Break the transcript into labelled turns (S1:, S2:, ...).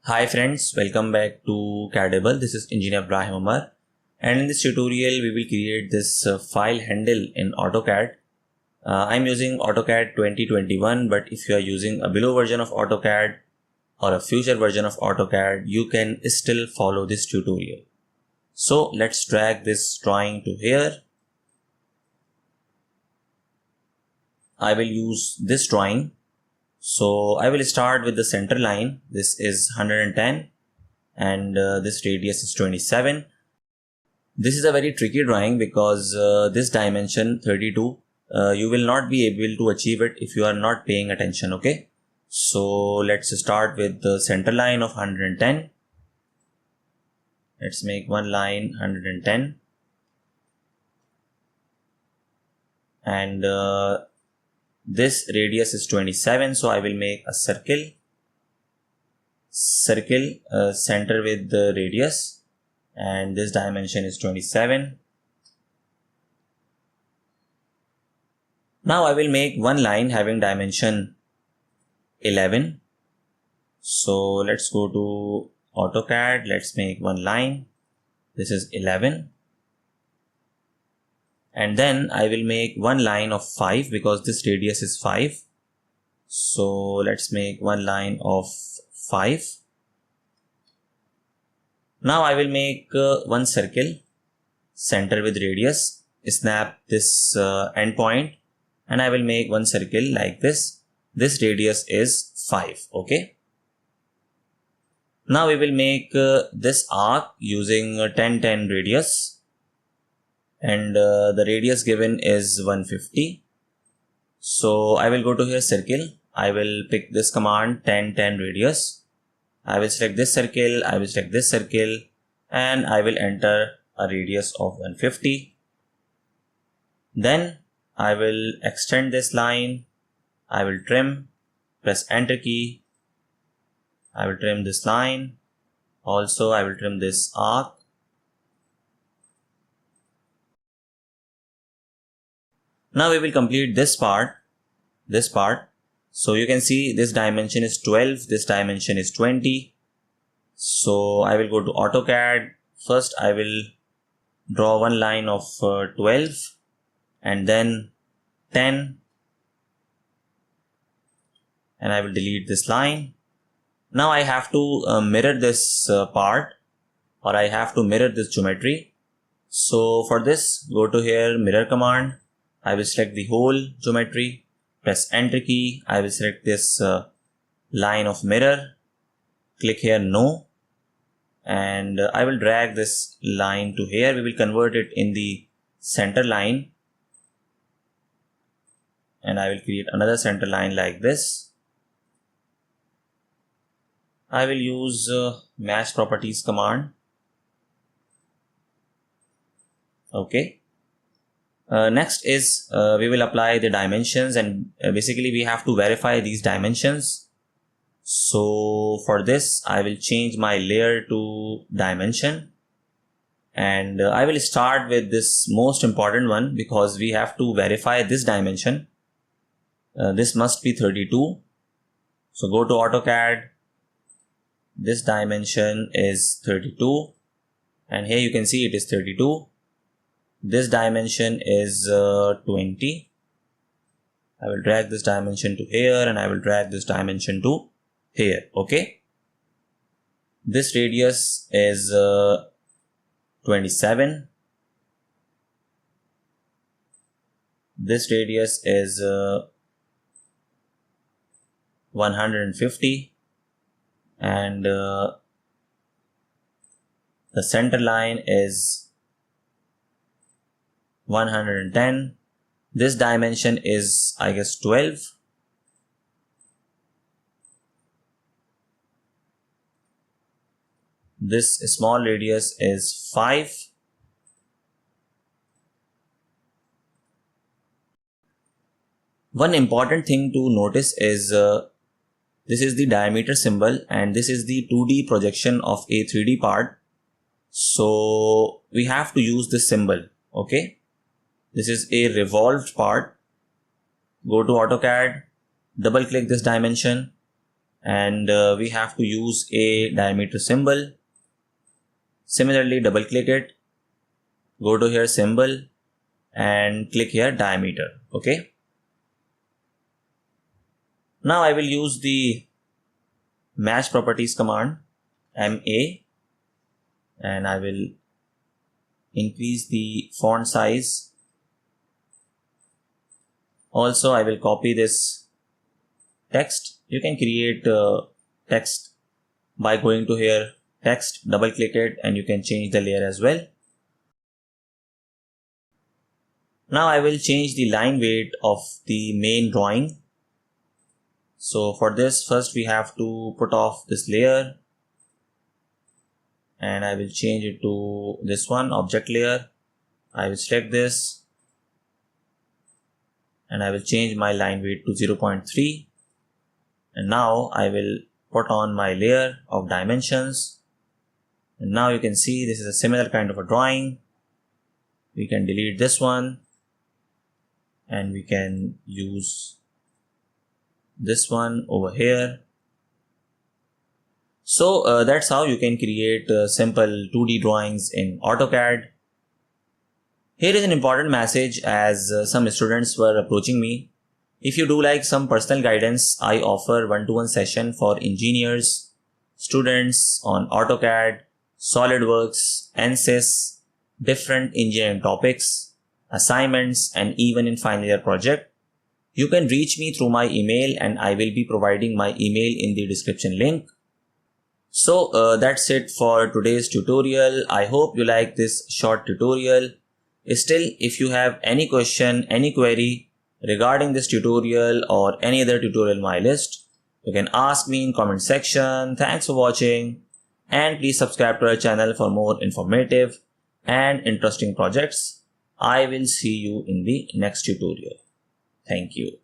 S1: Hi friends, welcome back to CADable. This is Engineer Ibrahim Omer, and in this tutorial we will create this file handle in AutoCAD. I'm using AutoCAD 2021, but if you are using a below version of AutoCAD or a future version of AutoCAD, you can still follow this tutorial. So let's drag this drawing to here. I will use this drawing. So I will start with the center line. This is 110 and this radius is 27. This is a very tricky drawing because this dimension 32, you will not be able to achieve it if you are not paying attention. Okay, so let's start with the center line of 110. Let's make one line 110 and this radius is 27, so I will make a circle center with the radius, and this dimension is 27. Now I will make one line having dimension 11. So let's go to AutoCAD. Let's make one line. This is 11. And then I will make one line of 5 because this radius is 5. So let's make one line of 5. Now I will make one circle center with radius. Snap this endpoint and I will make one circle like this. This radius is 5. Okay. Now we will make this arc using 10-10 radius. And the radius given is 150. So I will go to here circle. I will pick this command 10-10 radius. I will select this circle. I will select this circle and I will enter a radius of 150. Then I will extend this line. I will trim, press enter key. I will trim this line. Also I will trim this arc. Now we will complete this part. So you can see this dimension is 12, this dimension is 20. So I will go to AutoCAD. First I will draw one line of 12 and then 10. And I will delete this line. Now I have to mirror this part, or I have to mirror this geometry. So for this, go to here mirror command. I will select the whole geometry, press enter key. I will select this line of mirror, click here no, and I will drag this line to here. We will convert it in the center line and I will create another center line like this. I will use match properties command. Okay. Next is we will apply the dimensions, and basically we have to verify these dimensions. So for this I will change my layer to dimension and I will start with this most important one because we have to verify this dimension. This must be 32. So go to AutoCAD. This dimension is 32 and here you can see it is 32. This dimension is 20. I will drag this dimension to here and I will drag this dimension to here. Okay. This radius is 27. This radius is 150 and the center line is 110. This dimension is, I guess, 12. This small radius is 5. One important thing to notice is this is the diameter symbol and this is the 2D projection of a 3D part. So we have to use this symbol. Okay. This is a revolved part. Go to AutoCAD, double click this dimension and we have to use a diameter symbol. Similarly, double click it, go to here symbol and click here diameter. Okay. Now I will use the match properties command MA, and I will increase the font size. Also, I will copy this text. You can create text by going to here text, double click it, and you can change the layer as well. Now I will change the line weight of the main drawing. So for this, first we have to put off this layer, and I will change it to this one, object layer. I will select this and I will change my line weight to 0.3, and now I will put on my layer of dimensions, and now you can see this is a similar kind of a drawing. We can delete this one and we can use this one over here. So that's how you can create simple 2D drawings in AutoCAD. Here is an important message, as some students were approaching me. If you do like some personal guidance, I offer one-to-one session for engineers, students on AutoCAD, SolidWorks, NSYS, different engineering topics, assignments, and even in final year project. You can reach me through my email, and I will be providing my email in the description link. So that's it for today's tutorial. I hope you like this short tutorial. Still, if you have any question, any query regarding this tutorial or any other tutorial in my list, you can ask me in comment section. Thanks for watching, and please subscribe to our channel for more informative and interesting projects. I will see you in the next tutorial. Thank you.